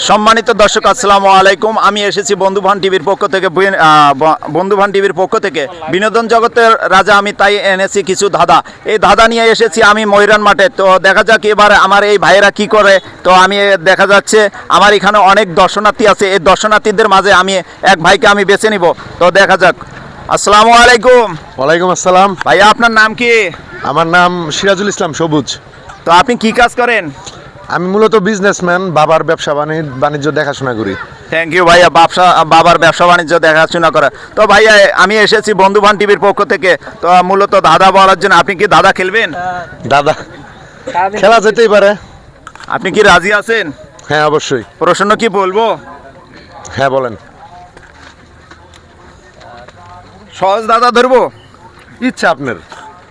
সম্মানিত দর্শক আসসালামু আলাইকুম। আমি এসেছি বন্ধুভান টিভির পক্ষ থেকে বন্ধুভান টিভির পক্ষ থেকে বিনোদন জগতের রাজা আমি তাই এনেছি কিছু ধাঁধা। এই ধাঁধা নিয়ে এসেছি আমি ময়রান মাঠে। তো দেখা যাক এবার আমার এই ভাইয়েরা কি করে। তো আমি দেখা যাচ্ছে আমার এখানে অনেক দর্শনার্থী আছে, এই দর্শনার্থীদের মাঝে আমি এক ভাইকে আমি বেছে নিব। তো দেখা যাক। আসসালামু আলাইকুম। ওয়ালাইকুম আসসালাম। ভাইয়া আপনার নাম কি? আমার নাম সিরাজুল ইসলাম সবুজ। তো আপনি কি কাজ করেন? আমি মূলত বিজনেসম্যান, বাবার ব্যবসা বাণিজ্য দেখাশোনা করি। থ্যাংক ইউ ভাইয়া, বাবার ব্যবসা বাণিজ্য দেখাশোনা করা। তো ভাইয়া আমি এসেছি বন্ধুভান টিভির পক্ষ থেকে, তো মূলত দাদা বলার জন্য। আপনি কি দাদা খেলবেন? দাদা খেলা যেতেই পারে। আপনি কি রাজি আছেন? হ্যাঁ অবশ্যই। প্রশ্ন কি বলবো? হ্যাঁ বলেন। সহজ দাদা ধরবো? ইচ্ছা আপনার।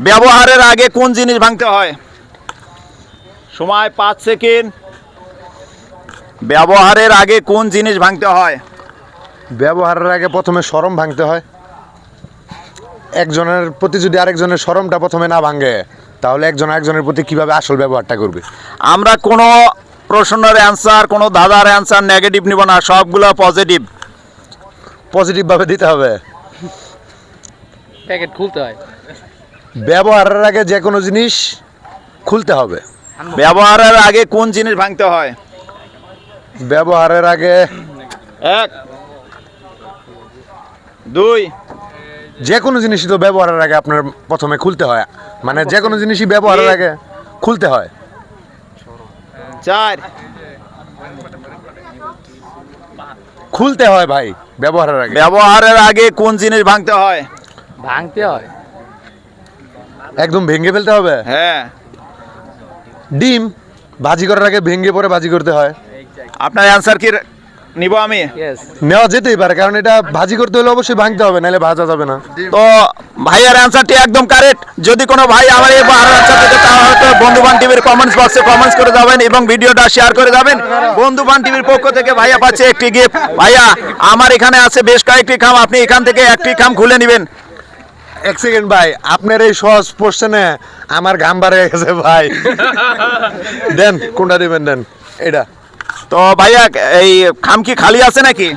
ব্যবহারের আগে কোন জিনিস ভাঙতে হয়? সময় 5 সেকেন্ড। ব্যবহারের আগে কোন জিনিস ভাঙতে হয়? ব্যবহারের আগে প্রথমে শরম ভাঙতে হয়। একজনের প্রতি যদি আরেকজনের শরমটা প্রথমে না ভাঙে, তাহলে একজন আরেকজনের প্রতি কিভাবে আসল ব্যবহারটা করবে? আমরা কোনো প্রশ্নের অ্যান্সার, কোনো দাদার অ্যান্সার নেগেটিভ নিব না, সবগুলো পজিটিভ। পজিটিভভাবে দিতে হবে। প্যাকেট খুলতে হয়। ব্যবহারের আগে যে কোনো জিনিস খুলতে হবে। ব্যবহারের আগে কোন জিনিস ভাঙতে হয়? ব্যবহারের আগে 1 2 যে কোনো জিনিসই তো ব্যবহারের আগে আপনার প্রথমে খুলতে হয়, মানে যে কোনো জিনিসই ব্যবহারের আগে খুলতে হয়। 4 খুলতে হয় ভাই ব্যবহারের আগে। ব্যবহারের আগে কোন জিনিস ভাঙতে হয়? ভাঙতে হয়। একদম ভেঙে ফেলতে হবে। হ্যাঁ। ডিম ভাজি করার আগে ভেঙে পরে ভাজি করতে হয়। আপনার অ্যান্সার কি নিব আমি? ইয়েস। নেওয়া যেতেই পারে, কারণ এটা ভাজি করতে হলে অবশ্যই ভাঙতে হবে, নাহলে ভাজা যাবে না। তো ভাইয়ের অ্যান্সারটি একদম কারেক্ট। যদি কোনো ভাই আমার এই অ্যান্সার দিতে তাহলে তো বন্ধুবান টিভির কমেন্টস বক্সে কমেন্টস করে যাবেন এবং ভিডিওটা শেয়ার করে যাবেন। বন্ধুবান টিভির পক্ষ থেকে ভাইয়া পাচ্ছে একটি গিফট। ভাইয়া আমার এখানে আছে বেশ কয়েকটি খাম, আপনি এখান থেকে একটি খাম খুলে নেবেন। এক সেকেন্ড ভাই, আপনার এই সহজ প্রশ্নে আমার ঘাম বাড়ে গেছে ভাই। দেন, কোনটা দিবেন দেন। এটা তো ভাইয়া এই খাম কি খালি আছে নাকি?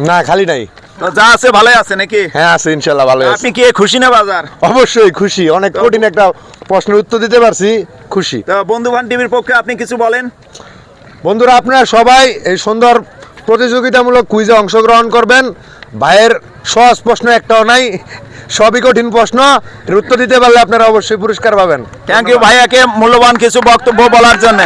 না, খালি নাই। তো যা আছে ভালোই আছে নাকি? হ্যাঁ আছে, ইনশাল্লাহ ভালো আছে। আপনি কি খুশি না বাজার? অবশ্যই খুশি, অনেক কঠিন একটা প্রশ্নের উত্তর দিতে পারছি, খুশি। তো বন্ধুবান টিভির পক্ষে আপনি কিছু বলেন। বন্ধুরা আপনারা সবাই এই সুন্দর প্রতিযোগিতামূলক কুইজে অংশগ্রহণ করবেন। ভাইয়ের সহজ প্রশ্ন একটাও নাই, সবই কঠিন প্রশ্ন। এর উত্তর দিতে পারলে আপনারা অবশ্যই পুরস্কার পাবেন। থ্যাংক ইউ ভাইয়াকে মূল্যবান কিছু বক্তব্য বলার জন্য।